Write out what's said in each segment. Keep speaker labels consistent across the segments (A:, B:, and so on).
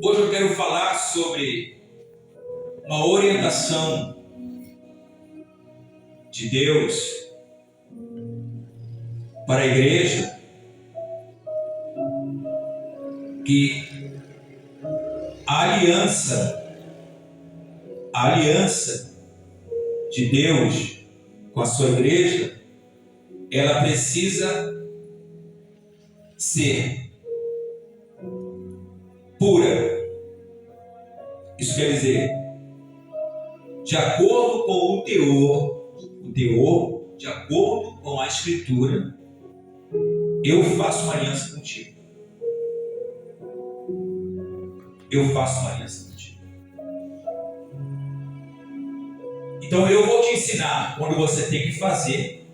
A: Hoje eu quero falar sobre uma orientação de Deus para a igreja, que a aliança de Deus com a sua igreja, ela precisa ser pura. Isso quer dizer, de acordo com o teor, de acordo com a Escritura, eu faço uma aliança contigo. Eu faço uma aliança contigo. Então eu vou te ensinar quando você tem que fazer.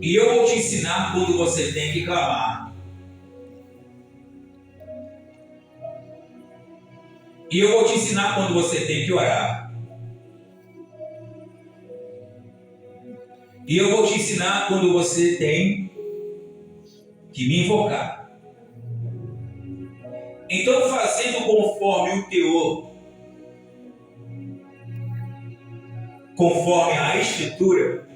A: E eu vou te ensinar quando você tem que clamar. E eu vou te ensinar quando você tem que orar. E eu vou te ensinar quando você tem que me invocar. Então, fazendo conforme o teor, conforme a Escritura,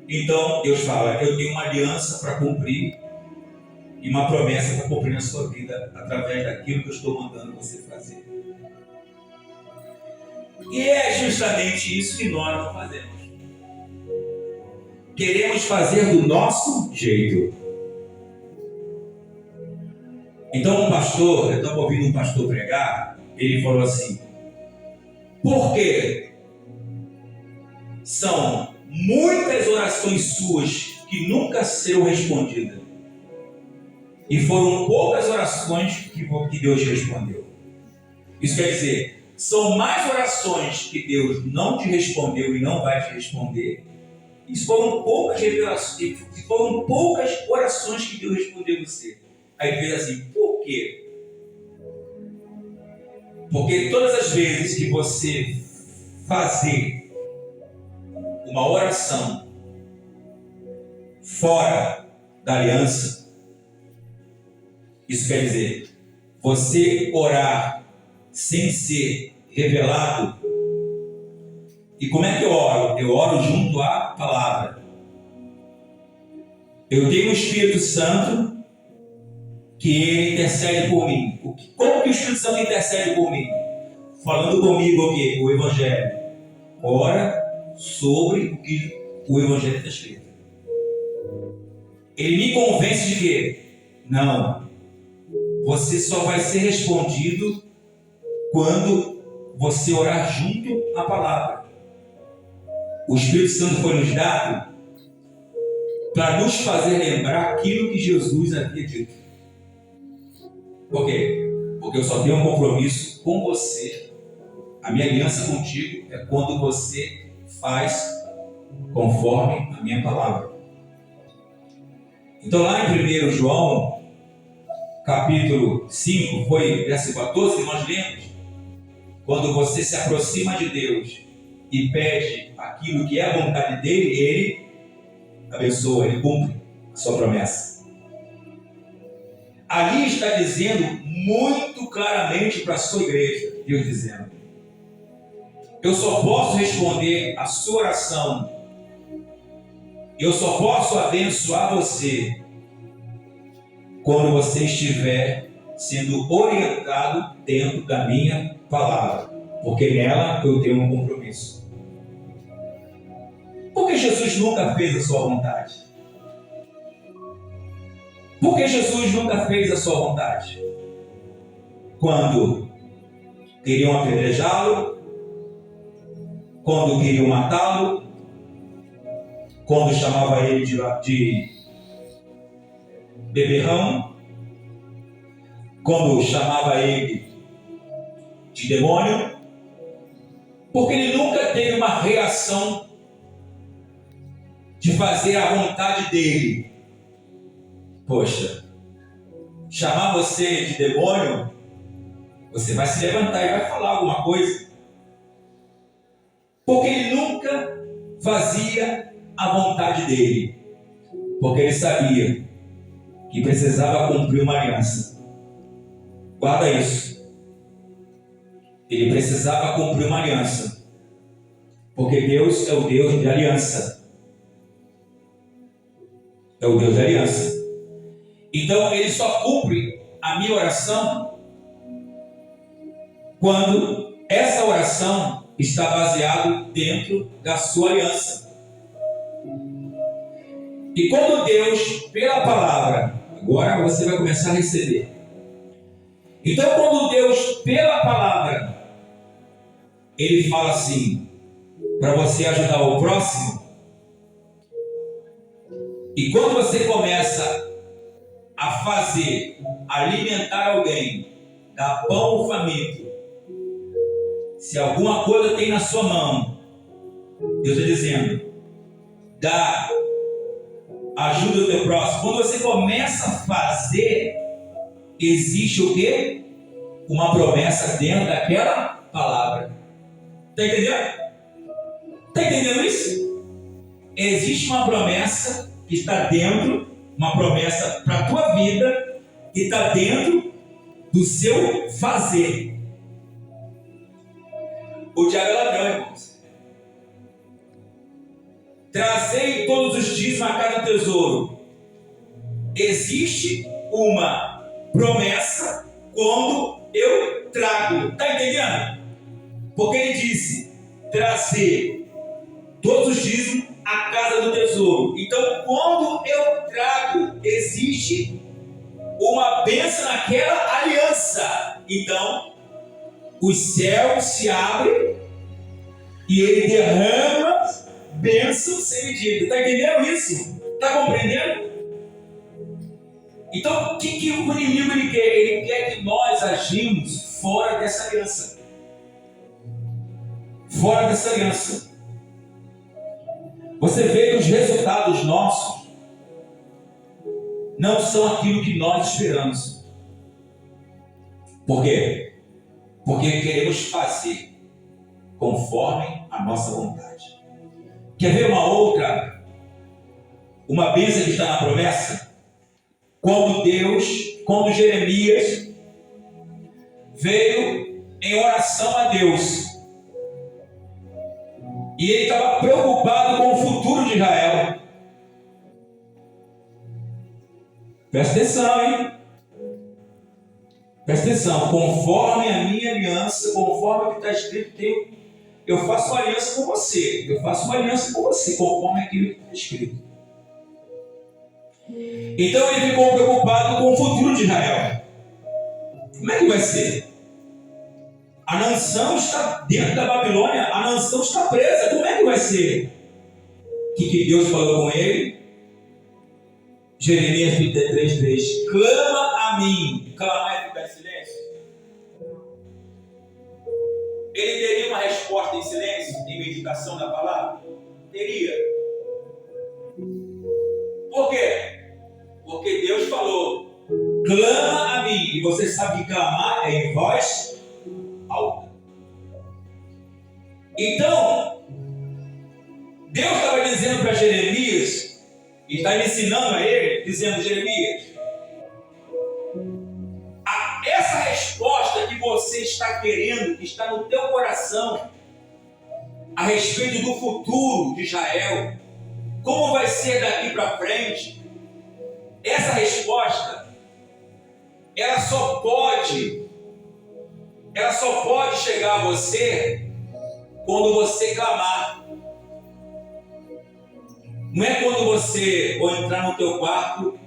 A: então Deus fala, eu tenho uma aliança para cumprir e uma promessa para cumprir na sua vida através daquilo que eu estou mandando você fazer. E é justamente isso que nós não fazemos. Queremos fazer do nosso jeito. Então eu estava ouvindo um pastor pregar, ele falou assim, por que são muitas orações suas que nunca serão respondidas? E foram poucas orações que Deus respondeu. Isso quer dizer, são mais orações que Deus não te respondeu e não vai te responder. Isso foram poucas revelações, foram poucas orações que Deus respondeu a você. Aí ele fez assim, por quê? Porque todas as vezes que você fazer uma oração fora da aliança, isso quer dizer, você orar sem ser revelado. E como é que eu oro? Eu oro junto à palavra. Eu tenho o Espírito Santo que ele intercede por mim. Como que o Espírito Santo intercede por mim? Falando comigo o quê? O Evangelho. Ora sobre o que o Evangelho está escrito. Ele me convence de quê? Não. Você só vai ser respondido quando você orar junto à palavra. O Espírito Santo foi nos dado para nos fazer lembrar aquilo que Jesus havia dito. Por quê? Porque eu só tenho um compromisso com você. A minha aliança contigo é quando você faz conforme a minha palavra. Então lá em 1 João, capítulo 5, foi verso 14, que nós lemos. Quando você se aproxima de Deus e pede aquilo que é a vontade dele, ele abençoa, ele cumpre a sua promessa. Ali está dizendo muito claramente para a sua igreja, Deus dizendo, eu só posso responder a sua oração, eu só posso abençoar você quando você estiver sendo orientado dentro da minha palavra, porque nela eu tenho um compromisso. Por que Jesus nunca fez a sua vontade? Por que Jesus nunca fez a sua vontade? Quando queriam apedrejá-lo, quando queriam matá-lo, quando chamava ele de beberrão, quando chamava ele de demônio, porque ele nunca teve uma reação de fazer a vontade dele. Poxa, chamar você de demônio, você vai se levantar e vai falar alguma coisa. Porque ele nunca fazia a vontade dele. Porque ele sabia que precisava cumprir uma aliança. Guarda isso. Ele precisava cumprir uma aliança. Porque Deus é o Deus de aliança. É o Deus de aliança. Então ele só cumpre a minha oração quando essa oração está baseada dentro da sua aliança. E quando Deus, pela palavra, agora você vai começar a receber. Então quando Deus, pela palavra, Ele fala assim, para você ajudar o próximo, e quando você começa a fazer, alimentar alguém, dar pão ao faminto, se alguma coisa tem na sua mão, Deus está dizendo, dá, ajuda o teu próximo. Quando você começa a fazer, existe o quê? Uma promessa dentro daquela palavra. Está entendendo? Está entendendo isso? Existe uma promessa que está dentro, uma promessa para a tua vida, que está dentro do seu fazer. O diabo é ladrão, irmãos. Trazei todos os dias na casa do tesouro. Existe uma promessa quando eu trago. Está entendendo? Porque ele disse, trazer todos os dízimos à casa do tesouro. Então, quando eu trago, existe uma bênção naquela aliança. Então, os céus se abrem e ele derrama bênção sem medida. Está entendendo isso? Está compreendendo? Então, o que o inimigo ele quer? Ele quer que nós agimos fora dessa aliança. Fora dessa aliança. Você vê que os resultados nossos não são aquilo que nós esperamos. Por quê? Porque queremos fazer conforme a nossa vontade. Quer ver uma bênção que está na promessa? Quando Jeremias veio em oração a Deus, e ele estava preocupado com o futuro de Israel. Presta atenção, hein? Presta atenção. Conforme a minha aliança, conforme o que está escrito, eu faço uma aliança com você. Eu faço uma aliança com você, conforme aquilo que está escrito. Então ele ficou preocupado com o futuro de Israel. Como é que vai ser? A nação está dentro da Babilônia, a nação está presa. Como é que vai ser? O que Deus falou com ele? Jeremias 33:3. Clama a mim. Clamar é ficar em silêncio? Ele teria uma resposta em silêncio, em meditação da palavra? Teria. Por quê? Porque Deus falou, clama a mim. E você sabe que clamar é em voz alta. Então, Deus estava dizendo para Jeremias, e está ensinando a ele, dizendo, Jeremias, essa resposta que você está querendo, que está no teu coração, a respeito do futuro de Israel, como vai ser daqui para frente, essa resposta, ela só pode chegar a você quando você clamar. Não é quando você for entrar no teu quarto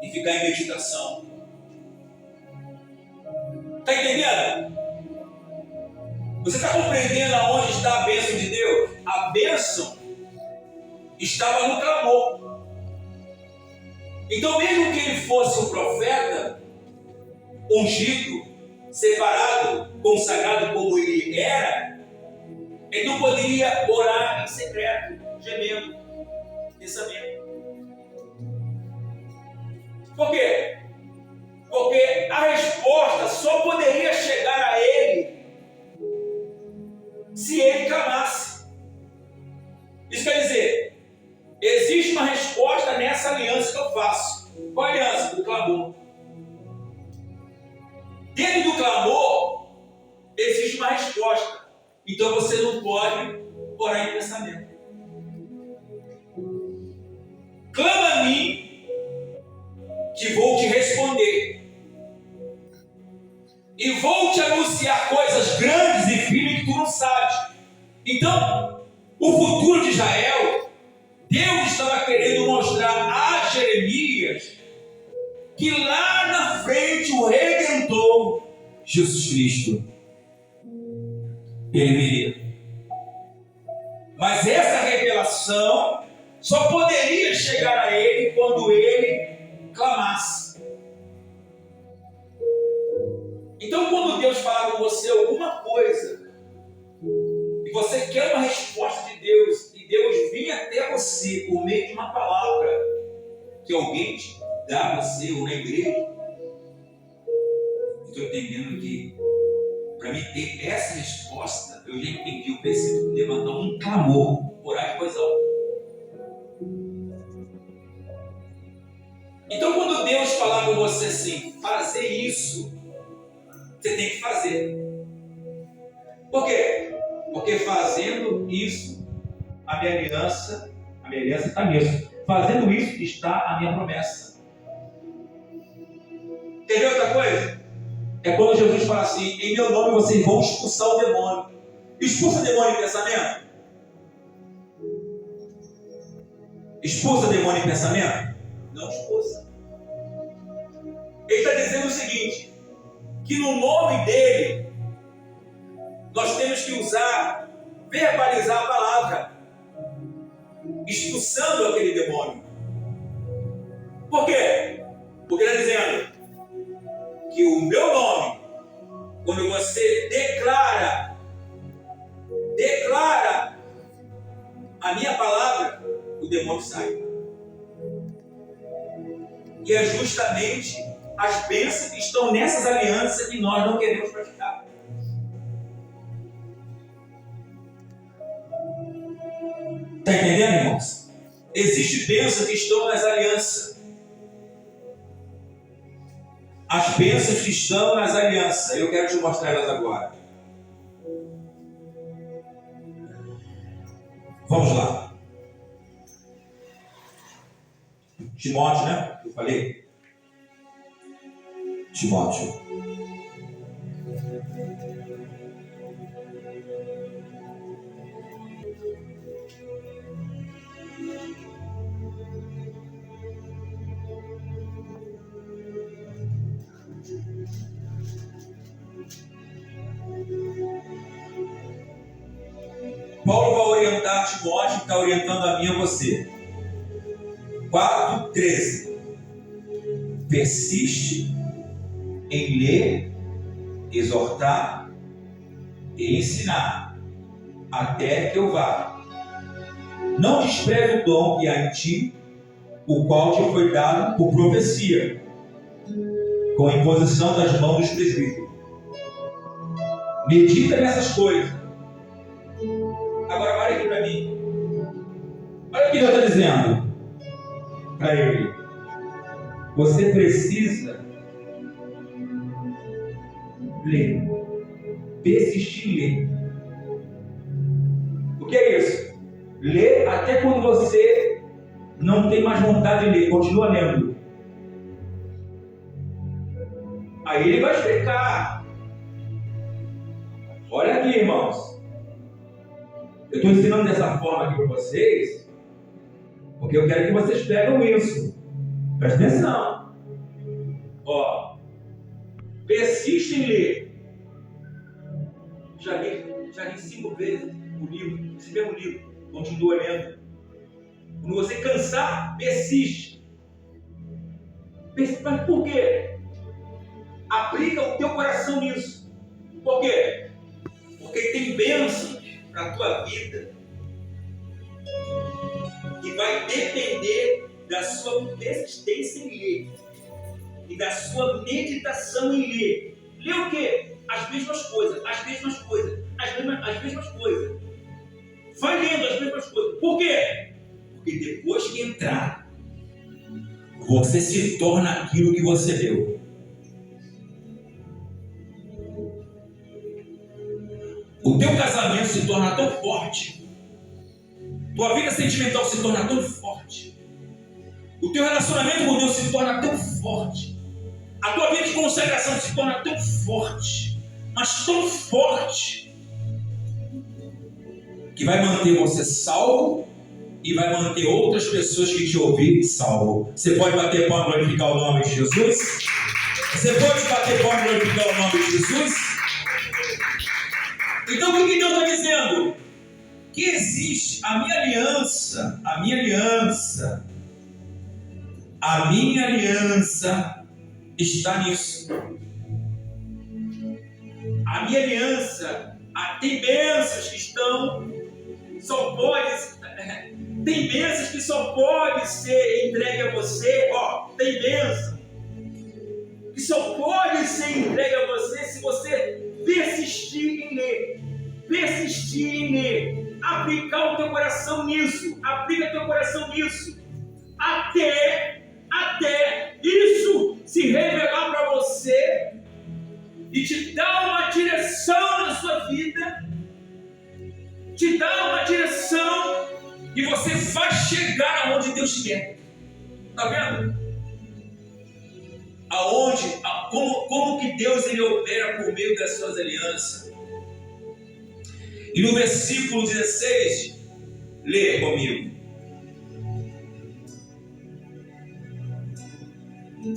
A: e ficar em meditação. Está entendendo? Você está compreendendo aonde está a bênção de Deus? A bênção estava no clamor. Então, mesmo que ele fosse um profeta, ungido, separado, consagrado como ele era, ele não poderia orar em secreto, gemendo, pensamento. Por quê? Porque a resposta só poderia chegar a ele se ele clamasse. Isso quer dizer, existe uma resposta nessa aliança que eu faço. Qual aliança? O clamor. clamor. Dentro do clamor, existe uma resposta. Então você não pode orar em pensamento. Clama a mim, que vou te responder. E vou te anunciar coisas grandes e firmes que tu não sabes. Então, o futuro de Israel, Deus estava querendo mostrar a Jeremias que lá na frente o Redentor, Jesus Cristo, ele viria. Mas essa revelação só poderia chegar a ele quando ele clamasse. Então, quando Deus falar com você alguma coisa, e você quer uma resposta de Deus, e Deus vem até você por meio de uma palavra que alguém te dá a você ou na igreja, estou entendendo que para mim ter essa resposta, eu já entendi, eu preciso levantar um clamor, orar de voz alta. Então, quando Deus falar com você assim, fazer isso, você tem que fazer. Por quê? Porque fazendo isso, a minha aliança está nisso. Fazendo isso está a minha promessa. Entendeu outra coisa? É quando Jesus fala assim, em meu nome vocês vão expulsar o demônio. Expulsa o demônio em pensamento? Expulsa o demônio em pensamento? Não expulsa. Ele está dizendo o seguinte, que no nome dele, nós temos que usar, verbalizar a palavra, expulsando aquele demônio. Por quê? Porque ele está dizendo que o meu nome, quando você declara a minha palavra, o demônio sai. E é justamente as bênçãos que estão nessas alianças que nós não queremos praticar. Está entendendo, irmãos? Existem bênçãos que estão nas alianças. As bênçãos que estão nas alianças. Eu quero te mostrar elas agora. Vamos lá. Timóteo, né? Eu falei? Timóteo. Paulo vai orientar Timóteo, que está orientando a mim e a você. 4:13. Persiste em ler, exortar e ensinar, até que eu vá. Não despreze o dom que há em ti, o qual te foi dado por profecia, com a imposição das mãos dos presbíteros. Medita nessas coisas. Agora olha aqui para mim. Olha o que Deus está dizendo para ele. Você precisa ler. Persistir em ler. O que é isso? Ler até quando você não tem mais vontade de ler. Continua lendo. Aí ele vai explicar. Olha aqui, irmãos. Eu estou ensinando dessa forma aqui para vocês, porque eu quero que vocês pegam isso. Presta atenção. Ó, persiste em ler. Já li 5 vezes o livro, esse mesmo livro. Continua lendo. Quando você cansar, persiste. Mas por quê? Aplica o teu coração nisso. Por quê? Porque tem bênçãos para a tua vida que vai depender da sua persistência em ler e da sua meditação em ler. Ler o quê? As mesmas coisas. Vai lendo as mesmas coisas. Por quê? Porque depois que entrar, você se torna aquilo que você deu. O teu casamento se torna tão forte, tua vida sentimental se torna tão forte, o teu relacionamento com Deus se torna tão forte, a tua vida de consagração se torna tão forte, mas tão forte, que vai manter você salvo e vai manter outras pessoas que te ouvirem salvo. Você pode bater palma e glorificar o nome de Jesus? Você pode bater palma e glorificar o nome de Jesus? Então o que Deus está dizendo? Que existe a minha aliança está nisso. A minha aliança, tem bênçãos que estão, tem bênçãos que só pode ser entregue a você, tem bênção que só pode ser entregue a você se você persistir em ler, aplicar o teu coração nisso, até isso se revelar para você e te dar uma direção na sua vida, te dar uma direção e você vai chegar aonde Deus quer. Está vendo? Como que Deus ele opera por meio das suas alianças. E no versículo 16, lê comigo.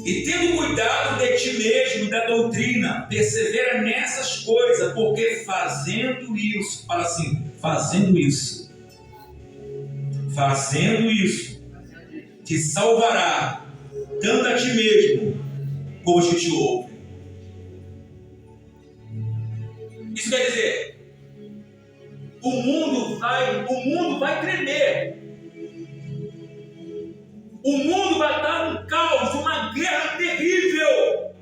A: E tendo cuidado de ti mesmo e da doutrina, persevera nessas coisas, porque fazendo isso, fala assim, fazendo isso, te salvará, tanto a ti mesmo, como os que te ouvem. Isso quer dizer, o mundo vai tremer. O mundo vai estar num caos, uma guerra terrível.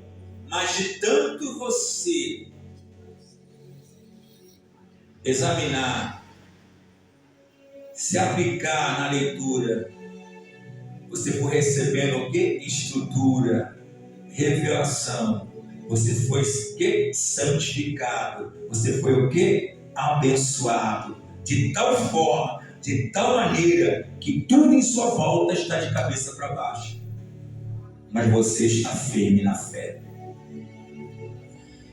A: Mas de tanto você examinar, se aplicar na leitura, você for recebendo o que? Estrutura, revelação. Você foi o que? Santificado. Você foi o que? Abençoado. De tal forma, de tal maneira, que tudo em sua volta está de cabeça para baixo. Mas você está firme na fé.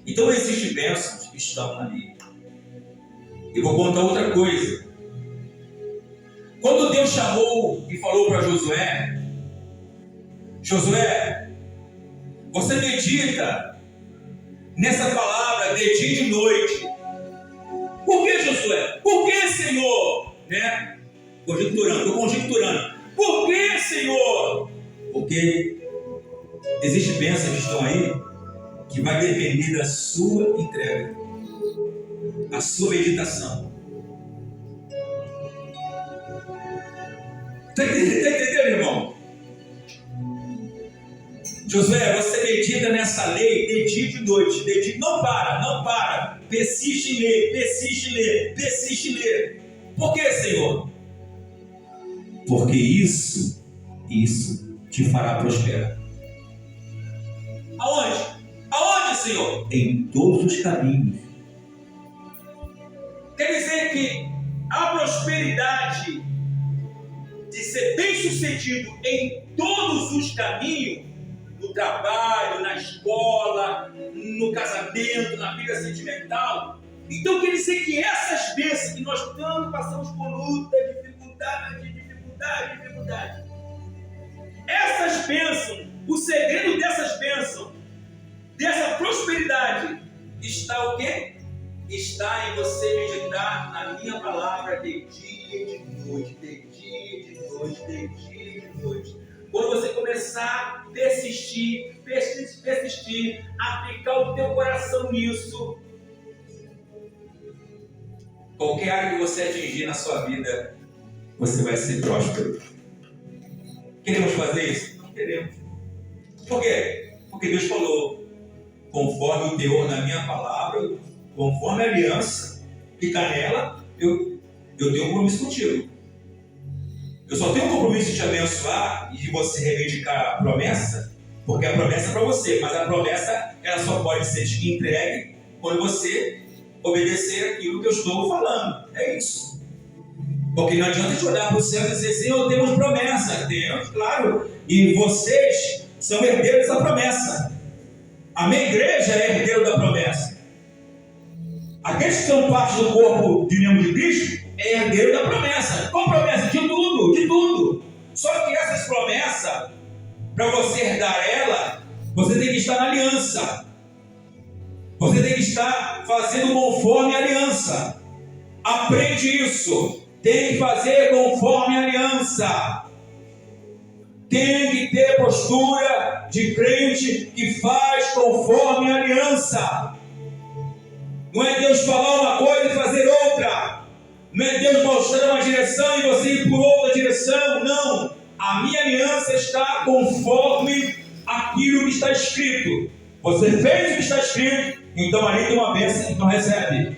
A: Então existem bênçãos que estão ali. E vou contar outra coisa. Quando Deus chamou e falou para Josué, você medita nessa palavra de dia e de noite. Por que, Josué? Por que, Senhor? Estou conjecturando. Por que, Senhor? Porque existem bênçãos que estão aí que vai depender da sua entrega, a sua meditação. Está entendendo, irmão? Josué, você medita nessa lei de dia e de noite. Não para. Persiste em ler. Por que, Senhor? Porque isso te fará prosperar. Aonde, Senhor? Em todos os caminhos. Quer dizer que a prosperidade de ser bem-sucedido em todos os caminhos, no trabalho, na escola, no casamento, na vida sentimental. Então quer dizer que essas bênçãos que nós tanto passamos por luta, dificuldade, essas bênçãos, o segredo dessas bênçãos, dessa prosperidade, está o quê? Está em você meditar na minha palavra de dia e de noite. Quando você começar a persistir, aplicar o teu coração nisso, qualquer área que você atingir na sua vida, você vai ser próspero. Queremos fazer isso? Não queremos. Por quê? Porque Deus falou, conforme o teor na minha palavra, conforme a aliança, fica nela, eu tenho um compromisso contigo. Eu só tenho um compromisso de te abençoar e de você reivindicar a promessa, porque a promessa é para você, mas a promessa ela só pode ser entregue quando você obedecer aquilo que eu estou falando. É isso. Porque não adianta a gente olhar para o céu e dizer, Senhor, temos promessa. Temos, claro. E vocês são herdeiros da promessa. A minha igreja é herdeiro da promessa. Aqueles que são parte do corpo de membro de Cristo é herdeiro da promessa. Qual promessa? De tudo, de tudo. Só que essas promessas, para você herdar ela, você tem que estar na aliança. Você tem que estar fazendo conforme a aliança. Aprende isso. Tem que fazer conforme a aliança. Tem que ter postura de crente que faz conforme a aliança. Não é Deus falar uma coisa e fazer outra. Não é Deus mostrar uma direção e você ir por outra direção. Não. A minha aliança está conforme aquilo que está escrito. Você fez o que está escrito, então ali tem uma bênção, então recebe.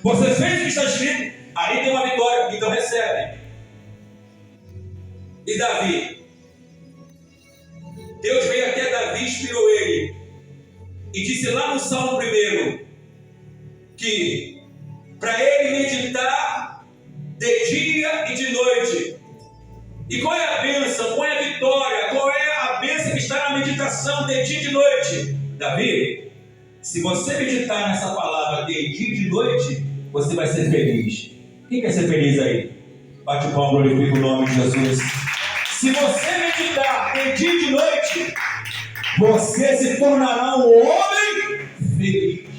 A: Você fez o que está escrito, ali tem uma vitória, então recebe. E Davi? Deus veio até Davi, inspirou ele. E disse lá no Salmo 1 que para ele meditar de dia e de noite. E qual é a bênção? Qual é a vitória? Qual é a bênção que está na meditação de dia e de noite? Davi, se você meditar nessa palavra de dia e de noite, você vai ser feliz. Quem quer ser feliz aí? Bate o palmo, glorifica o nome de Jesus. Se você meditar de dia e de noite, você se tornará um homem feliz.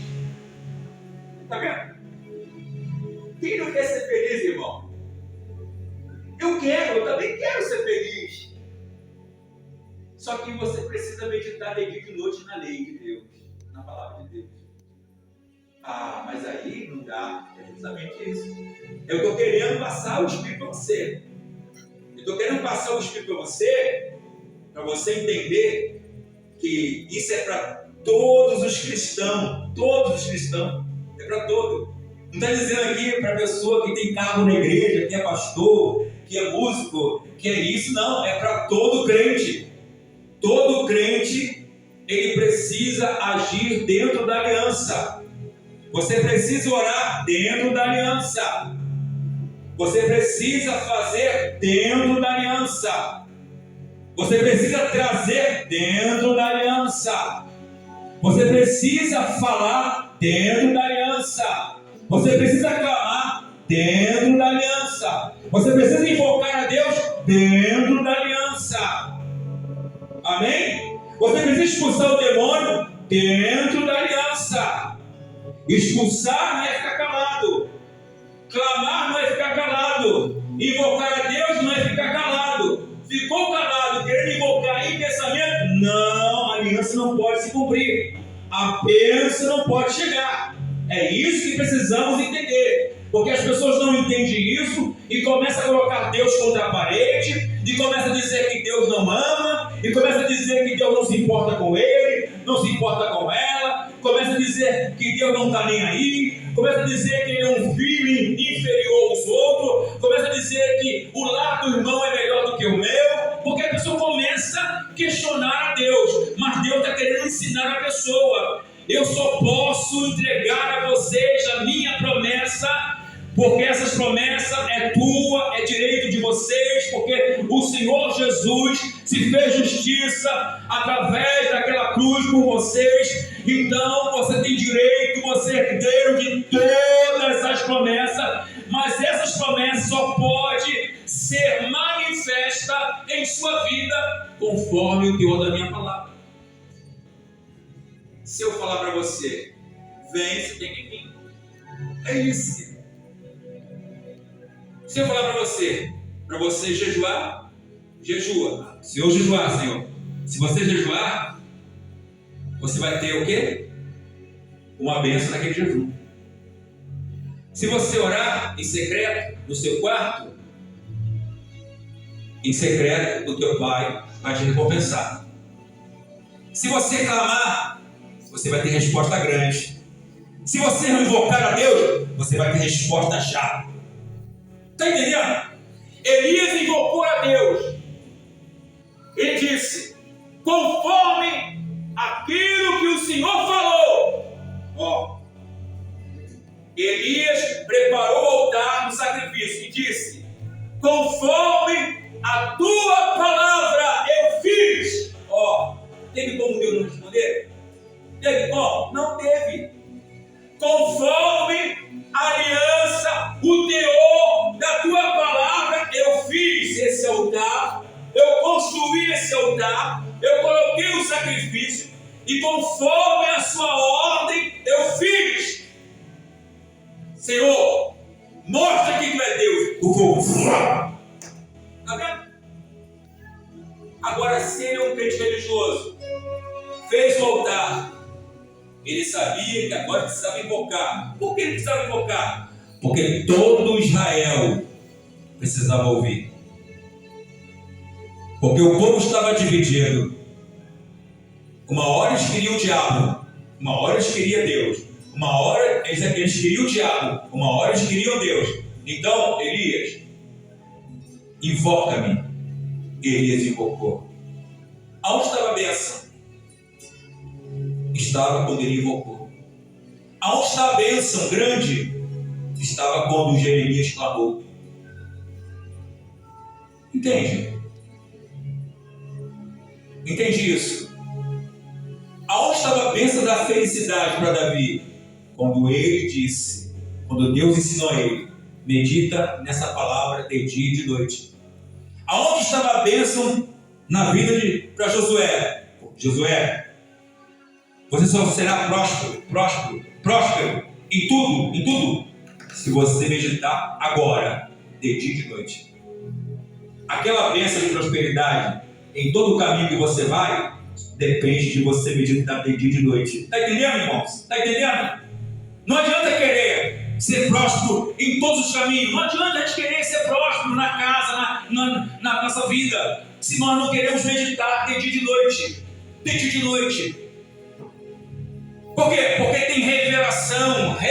A: Está vendo? Quem não quer ser feliz, irmão? Eu também quero ser feliz. Só que você precisa meditar de dia e de noite na lei de Deus, na palavra de Deus. Ah, mas aí não dá. É justamente isso. Eu estou querendo passar o Espírito para você. Eu estou querendo passar o Espírito para você entender que isso é para todos os cristãos. Todos os cristãos. É para todos. Não está dizendo aqui para a pessoa que tem cargo na igreja, que é pastor, que é músico, que é isso. Não, é para todo crente. Todo crente, ele precisa agir dentro da aliança. Você precisa orar dentro da aliança. Você precisa fazer dentro da aliança. Você precisa trazer dentro da aliança. Você precisa falar dentro da aliança. Você precisa clamar dentro da aliança. Você precisa invocar a Deus dentro da aliança. Amém? Você precisa expulsar o demônio dentro da aliança. Expulsar não é ficar calado. Clamar não é ficar calado. Invocar a Deus não é ficar calado. Ficou calado, querendo invocar em pensamento? Não, a aliança não pode se cumprir. A bênção não pode chegar. É isso que precisamos entender. Porque as pessoas não entendem isso e começam a colocar Deus contra a parede, e começam a dizer que Deus não ama, e começam a dizer que Deus não se importa com ele, não se importa com ela, começa a dizer que Deus não está nem aí, começa a dizer que ele é um filho inferior aos outros, começa a dizer que o lar do irmão é melhor do que o meu, porque a pessoa começa a questionar a Deus, mas Deus está querendo ensinar a pessoa. Eu só posso entregar a vocês a minha promessa, porque essas promessas é tua, é direito de vocês, porque o Senhor Jesus se fez justiça através daquela cruz por vocês. Então você tem direito, você é herdeiro de todas as promessas, mas essas promessas só podem ser manifestas em sua vida conforme o teor da minha palavra. Se eu falar para você, vem, você tem que vir. É isso. Se eu falar para você jejuar, jejua. Se eu jejuar, Senhor, se você jejuar, você vai ter o quê? Uma bênção naquele jejum. Se você orar em secreto, no seu quarto, em secreto, o teu Pai vai te recompensar. Se você clamar, você vai ter resposta grande. Se você invocar a Deus, você vai ter resposta chata. Está entendendo?
B: Elias invocou a Deus. Ele disse: conforme aquilo que o Senhor falou. Ó, Elias preparou o altar do sacrifício e disse: conforme a tua palavra eu fiz. Ó, teve como Deus não responder? Teve como? Não teve. Conforme a aliança, o teor da tua palavra, eu fiz esse altar, eu construí esse altar, eu coloquei o sacrifício, e conforme a sua ordem, eu fiz. Senhor, mostra que tu é Deus. O fogo. Está vendo? Agora, se ele é um crente religioso, fez o altar, ele sabia que agora precisava invocar. Por que ele precisava invocar? Porque todo Israel precisava ouvir. Porque o povo estava dividido. Uma hora eles queriam o diabo, uma hora eles queriam Deus. Uma hora eles queriam o diabo, uma hora eles queriam Deus. Então, Elias, invoca-me. Elias invocou. Aonde estava a bênção? Estava quando ele invocou. Aonde está a bênção grande? Estava quando Jeremias clamou. Entende? Entende isso? Aonde estava a bênção da felicidade para Davi? Quando ele disse, quando Deus ensinou a ele: medita nessa palavra de dia e de noite. Aonde estava a bênção na vida para Josué? Josué, você só será próspero em tudo, se você meditar agora, de dia e de noite. Aquela bênção de prosperidade em todo o caminho que você vai, depende de você meditar de dia e de noite. Está entendendo, irmãos? Está entendendo? Não adianta querer ser próspero em todos os caminhos. Não adianta a gente querer ser próspero na casa, na nossa vida, se nós não queremos meditar de dia e de noite. De dia e de noite. Por quê? Porque tem revelações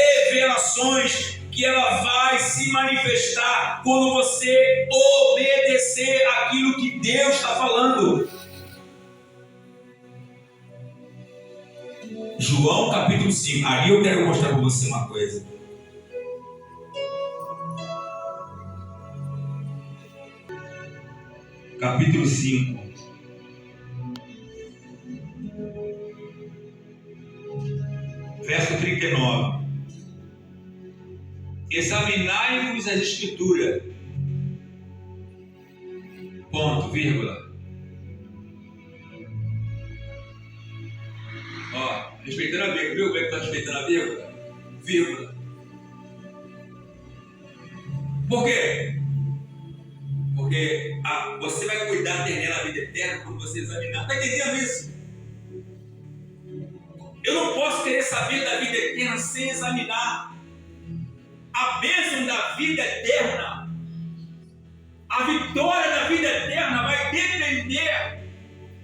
B: que ela vai se manifestar quando você obedecer aquilo que Deus está falando. João capítulo 5. Ali eu quero mostrar para você uma coisa. Capítulo 5. Verso 39. Examinai-vos as Escrituras. Ponto, vírgula. Ó, respeitando a vírgula. Viu como é que está respeitando a vírgula? Vírgula. Por quê? Porque você vai cuidar dela na vida eterna quando você examinar. Está entendendo isso? Eu não posso querer saber da vida eterna sem examinar. A bênção da vida eterna, a vitória da vida eterna vai depender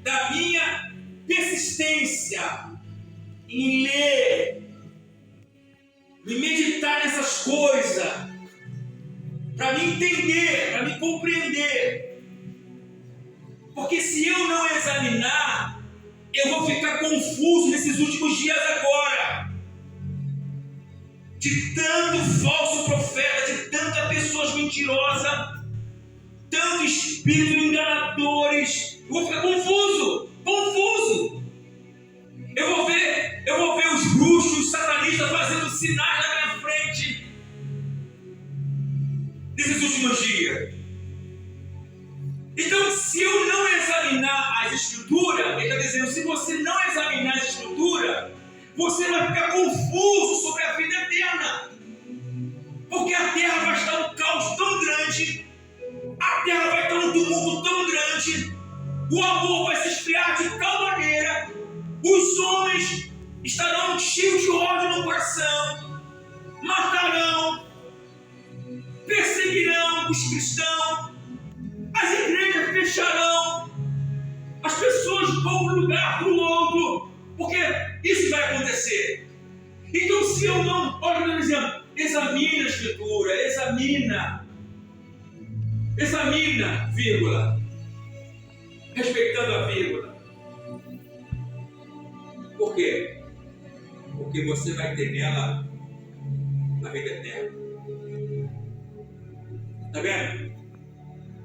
B: da minha persistência em ler, em meditar nessas coisas, para me entender, para me compreender. Porque se eu não examinar, eu vou ficar confuso nesses últimos dias agora. De tanto falso profeta, de tanta pessoas mentirosas, tanto espíritos enganadores, eu vou ficar confuso. Eu vou ver os bruxos, os satanistas fazendo sinais na minha frente nesses últimos dias. Então, se eu não examinar as Escrituras, ele está dizendo, se você não examinar as Escrituras, você vai ficar confuso sobre a vida eterna. Porque a terra vai estar num caos tão grande, a terra vai estar num tumulto tão grande, o amor vai se esfriar de tal maneira, os homens estarão cheios de ódio no coração, matarão, perseguirão os cristãos, as igrejas fecharão, as pessoas vão de um lugar para o outro, porque isso vai acontecer. Então, se eu não, olha, por exemplo, examina a Escritura, examina Examina, vírgula, respeitando a vírgula. Por quê? Porque você vai ter nela a vida eterna. Está vendo?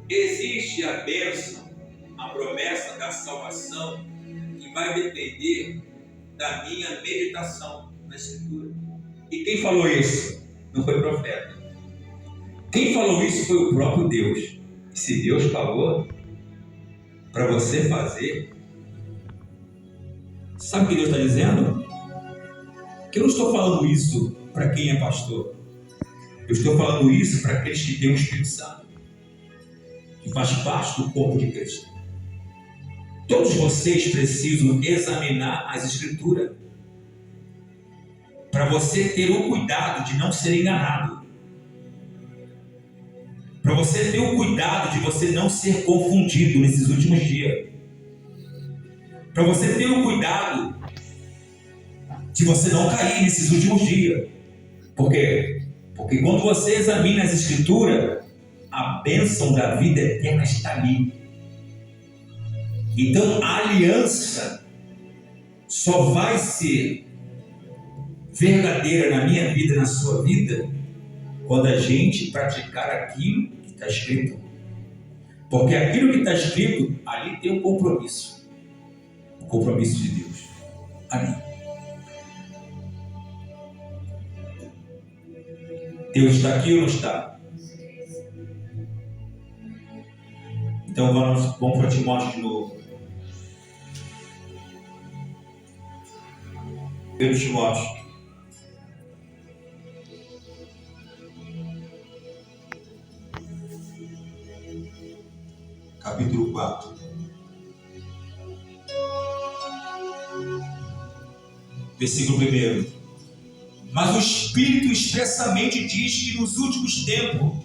B: Existe a bênção, a promessa da salvação, que vai depender da minha meditação na Escritura. E quem falou isso? Não foi profeta. Quem falou isso foi o próprio Deus. E se Deus falou para você fazer, sabe o que Deus está dizendo? Que eu não estou falando isso para quem é pastor. Eu estou falando isso para aqueles que têm o Espírito Santo, que faz parte do corpo de Cristo. Todos vocês precisam examinar as Escrituras para você ter o cuidado de não ser enganado. Para você ter o cuidado de você não ser confundido nesses últimos dias. Para você ter o cuidado de você não cair nesses últimos dias. Por quê? Porque quando você examina as Escrituras, a bênção da vida eterna está ali. Então a aliança só vai ser verdadeira na minha vida, na sua vida, quando a gente praticar aquilo que está escrito. Porque aquilo que está escrito, ali tem um compromisso. O compromisso de Deus. Ali. Deus está aqui ou não está? Então vamos para Timóteo de novo. 1 Timóteo. Capítulo 4. Versículo 1. Mas o Espírito expressamente diz que nos últimos tempos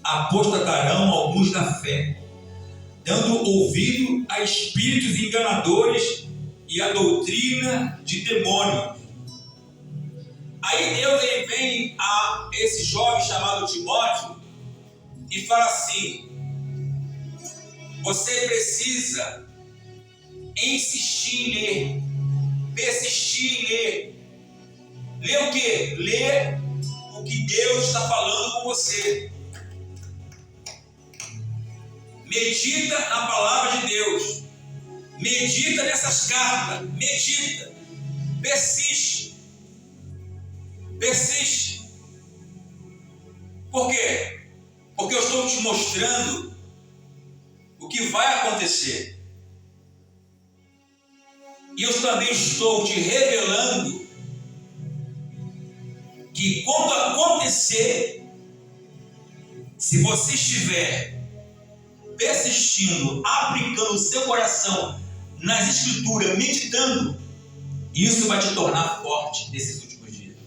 B: apostatarão alguns da fé, dando ouvido a espíritos enganadores e a doutrina de demônios. Aí Deus ele vem a esse jovem chamado Timóteo e fala assim: você precisa insistir em ler, persistir em ler. Ler o quê? Ler o que Deus está falando com você. Medita na palavra de Deus. Medita nessas cartas. Medita. Persiste. Persiste. Por quê? Porque eu estou te mostrando o que vai acontecer. E eu também estou te revelando que quando acontecer, se você estiver persistindo, aplicando o seu coração nas Escrituras, meditando, isso vai te tornar forte nesses últimos dias.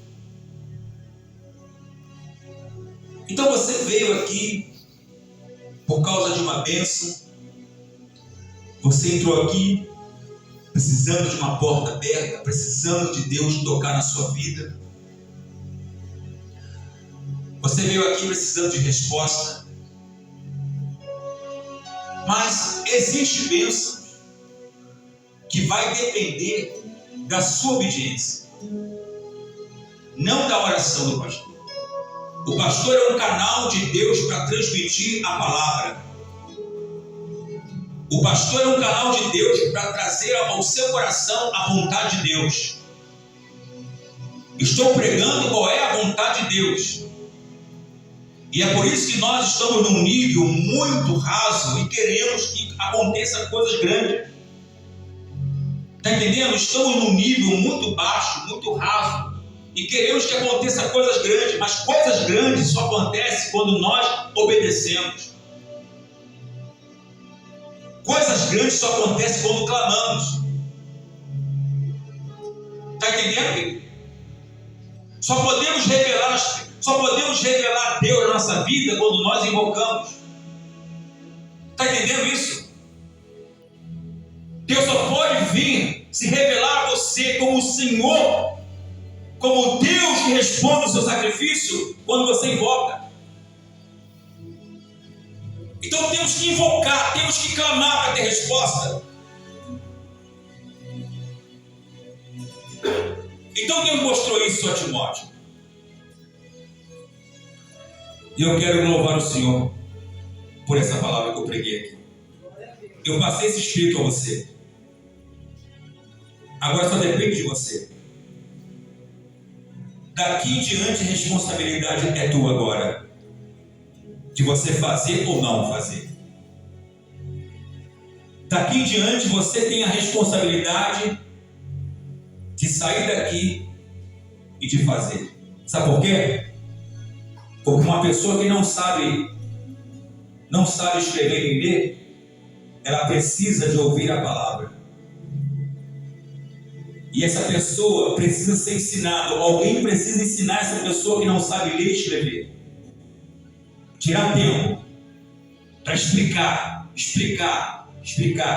B: Então você veio aqui por causa de uma bênção. Você entrou aqui precisando de uma porta aberta, precisando de Deus tocar na sua vida. Você veio aqui precisando de resposta. Mas existe bênção que vai depender da sua obediência, não da oração do pastor. O pastor é um canal de Deus para transmitir a palavra. O pastor é um canal de Deus para trazer ao seu coração a vontade de Deus. Estou pregando qual é a vontade de Deus. E é por isso que nós estamos num nível muito raso e queremos que aconteça coisas grandes. Está entendendo? Estamos num nível muito baixo, muito raso, e queremos que aconteça coisas grandes, mas coisas grandes só acontecem quando nós obedecemos. Coisas grandes só acontecem quando clamamos. Está entendendo? Só podemos revelar Deus na nossa vida quando nós invocamos. Está entendendo isso? Deus só pode vir se revelar a você como o Senhor, como Deus que responde o seu sacrifício quando você invoca. Então temos que invocar, temos que clamar para ter resposta. Então Deus mostrou isso a Timóteo. E eu quero louvar o Senhor por essa palavra que eu preguei aqui. Eu passei esse espírito a você. Agora só depende de você. Daqui em diante a responsabilidade é tua agora. De você fazer ou não fazer. Daqui em diante você tem a responsabilidade de sair daqui e de fazer. Sabe por quê? Porque uma pessoa que não sabe escrever e ler, ela precisa de ouvir a palavra. E essa pessoa precisa ser ensinada. Alguém precisa ensinar essa pessoa que não sabe ler e escrever. Tirar tempo para explicar.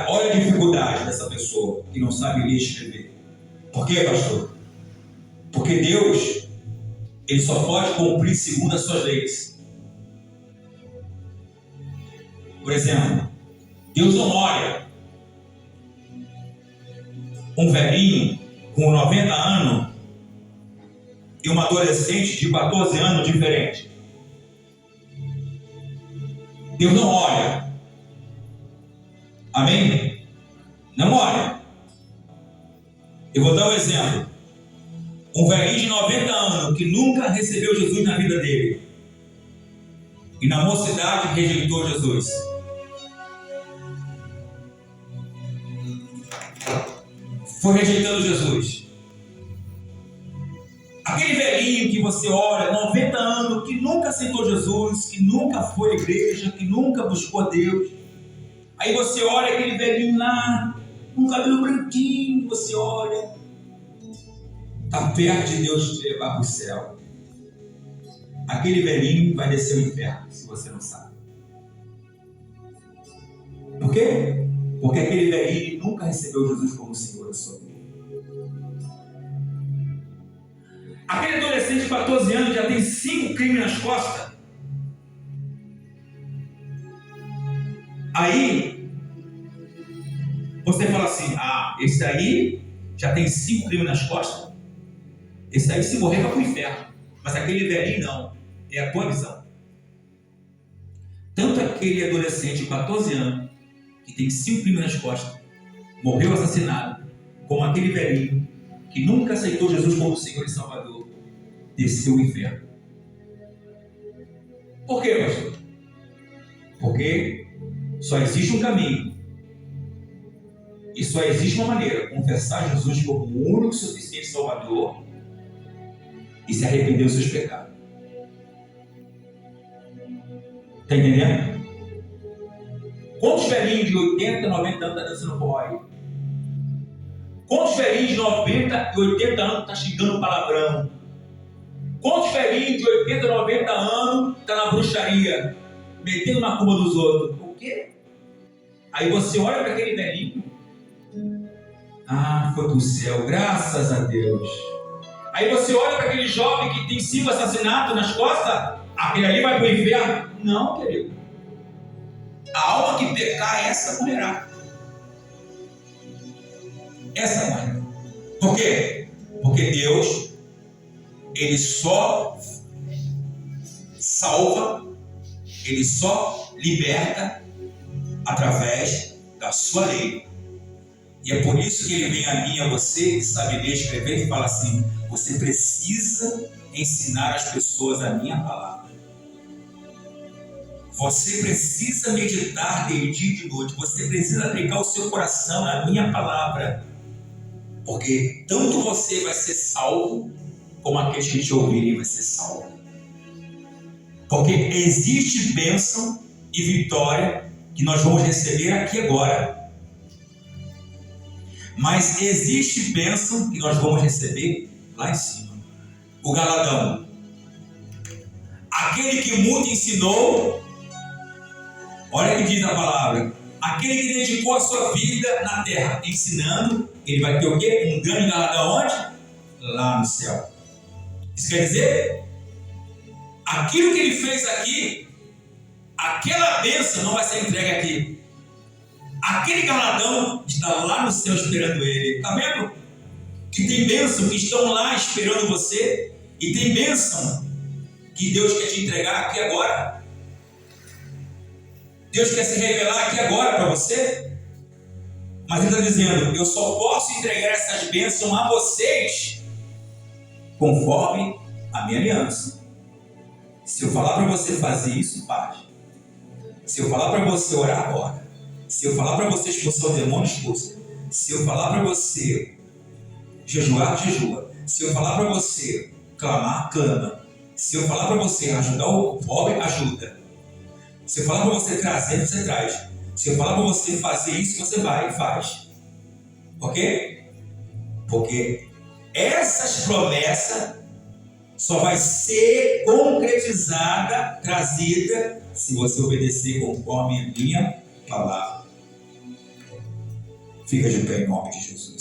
B: Olha a dificuldade dessa pessoa que não sabe ler e escrever. Por quê, pastor? Porque Deus, Ele só pode cumprir segundo as suas leis. Por exemplo, Deus não olha um velhinho com 90 anos e uma adolescente de 14 anos diferente. Deus não olha. Amém? Não olha. Eu vou dar um exemplo. Um velhinho de 90 anos que nunca recebeu Jesus na vida dele e na mocidade rejeitou Jesus. Foi rejeitando Jesus. Aquele velhinho que você olha, 90 anos, que nunca aceitou Jesus, que nunca foi à igreja, que nunca buscou Deus. Aí você olha aquele velhinho lá, com o cabelo branquinho, você olha, está perto de Deus te levar para o céu. Aquele velhinho vai descer o inferno, se você não sabe. Por quê? Porque aquele velhinho nunca recebeu Jesus como Senhor da sua vida. Aquele adolescente de 14 anos já tem 5 crimes nas costas. Aí, você fala assim, esse aí já tem 5 crimes nas costas. Esse aí, se morrer, vai para o inferno. Mas aquele velhinho não. É a tua visão. Tanto aquele adolescente de 14 anos, que tem 5 crimes nas costas, morreu assassinado, como aquele velhinho, que nunca aceitou Jesus como Senhor e Salvador, desceu o inferno. Por quê, pastor? Porque só existe um caminho. E só existe uma maneira: confessar Jesus como o único e suficiente Salvador e se arrepender dos seus pecados. Está entendendo? Quantos velhinhos de 80, 90 anos estão dançando forró? Quantos velhinhos de 90 e 80 anos estão xingando palavrão? Quantos velhinhos de 80, 90 anos estão na bruxaria, metendo na culpa dos outros? O quê? Aí você olha para aquele velhinho, foi pro céu, graças a Deus. Aí você olha para aquele jovem que tem 5 assassinatos nas costas, aquele ali vai pro inferno? Não, querido. A alma que pecar, essa morrerá. Essa morrerá. Por quê? Porque Deus, Ele só salva, Ele só liberta através da sua lei. E é por isso que Ele vem a mim e a você, que sabe ler e escrever, e fala assim: você precisa ensinar as pessoas a minha palavra. Você precisa meditar de dia e de noite. Você precisa aplicar o seu coração na minha palavra. Porque tanto você vai ser salvo, como aqueles que te ouvirem vai ser salvo. Porque existe bênção e vitória que nós vamos receber aqui agora. Mas existe bênção que nós vamos receber lá em cima. O galadão. Aquele que muito ensinou. Olha o que diz a palavra. Aquele que dedicou a sua vida na terra ensinando, ele vai ter o quê? Um grande galardão onde? Lá no céu. Isso quer dizer, aquilo que ele fez aqui, aquela bênção não vai ser entregue aqui. Aquele galardão está lá no céu esperando ele. Está vendo? Que tem bênção que estão lá esperando você. E tem bênção que Deus quer te entregar aqui agora. Deus quer se revelar aqui agora para você. Mas Ele está dizendo, eu só posso entregar essas bênçãos a vocês conforme a minha aliança. Se eu falar para você fazer isso, faz. Se eu falar para você orar, ora. Se eu falar para você expulsar o demônio, expulsa. Se eu falar para você jejuar, jejua. Se eu falar para você clamar, clama. Se eu falar para você ajudar o pobre, ajuda. Se eu falar para você trazer, você traz. Se eu falar para você fazer isso, você vai e faz. Ok? Porque essas promessas só vai ser concretizada, trazida, se você obedecer conforme a minha palavra. Fica de pé em nome de Jesus.